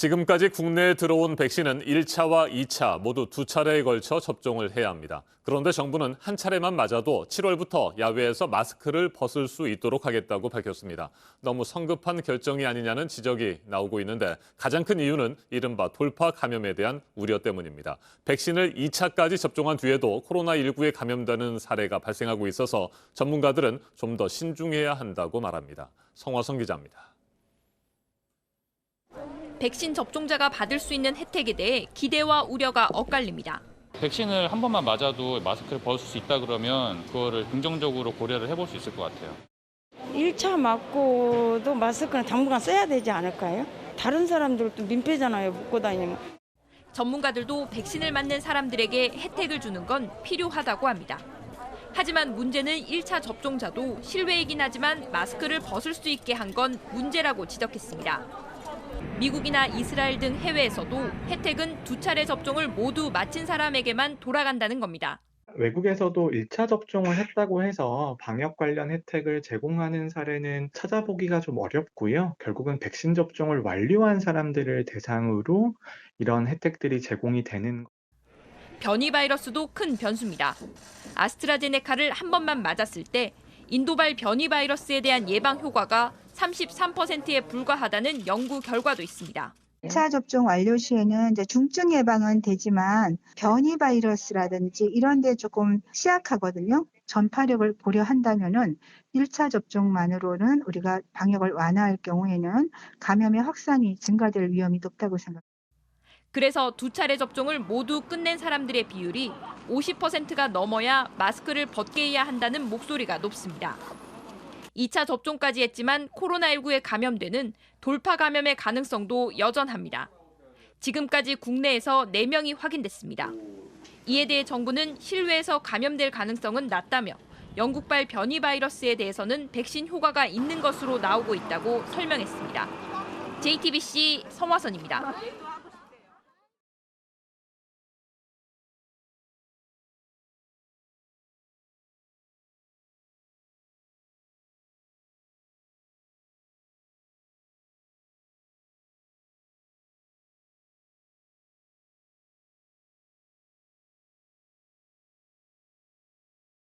지금까지 국내에 들어온 백신은 1차와 2차 모두 2차례에 걸쳐 접종을 해야 합니다. 그런데 정부는 한 차례만 맞아도 7월부터 야외에서 마스크를 벗을 수 있도록 하겠다고 밝혔습니다. 너무 성급한 결정이 아니냐는 지적이 나오고 있는데 가장 큰 이유는 이른바 돌파 감염에 대한 우려 때문입니다. 백신을 2차까지 접종한 뒤에도 코로나19에 감염되는 사례가 발생하고 있어서 전문가들은 좀 더 신중해야 한다고 말합니다. 성화성 기자입니다. 백신 접종자가 받을 수 있는 혜택에 대해 기대와 우려가 엇갈립니다. 백신을 한 번만 맞아도 마스크를 벗을 수 있다 그러면 그거를 긍정적으로 고려를 해볼 수 있을 것 같아요. 1차 맞고도 마스크는 당분간 써야 되지 않을까요? 다른 사람들도 민폐잖아요, 묶고 다니는. 전문가들도 백신을 맞는 사람들에게 혜택을 주는 건 필요하다고 합니다. 하지만 문제는 1차 접종자도 실외이긴 하지만 마스크를 벗을 수 있게 한 건 문제라고 지적했습니다. 미국이나 이스라엘 등 해외에서도 혜택은 2차례 접종을 모두 마친 사람에게만 돌아간다는 겁니다. 외국에서도 1차 접종을 했다고 해서 방역 관련 혜택을 제공하는 사례는 찾아보기가 좀 어렵고요. 결국은 백신 접종을 완료한 사람들을 대상으로 이런 혜택들이 제공이 되는 변이 바이러스도 큰 변수입니다. 아스트라제네카를 한 번만 맞았을 때 인도발 변이 바이러스에 대한 예방 효과가 33%에 불과하다는 연구 결과도 있습니다. 1차 접종 완료 시에는 이제 중증 예방은 되지만 변이 바이러스라든지 이런 데 조금 취약하거든요. 전파력을 고려한다면은 1차 접종만으로는 우리가 방역을 완화할 경우에는 감염의 확산이 증가될 위험이 높다고 생각합니다. 그래서 2차례 접종을 모두 끝낸 사람들의 비율이 50%가 넘어야 마스크를 벗게 해야 한다는 목소리가 높습니다. 2차 접종까지 했지만 코로나19에 감염되는 돌파 감염의 가능성도 여전합니다. 지금까지 국내에서 4명이 확인됐습니다. 이에 대해 정부는 실외에서 감염될 가능성은 낮다며 영국발 변이 바이러스에 대해서는 백신 효과가 있는 것으로 나오고 있다고 설명했습니다. JTBC 성화선입니다.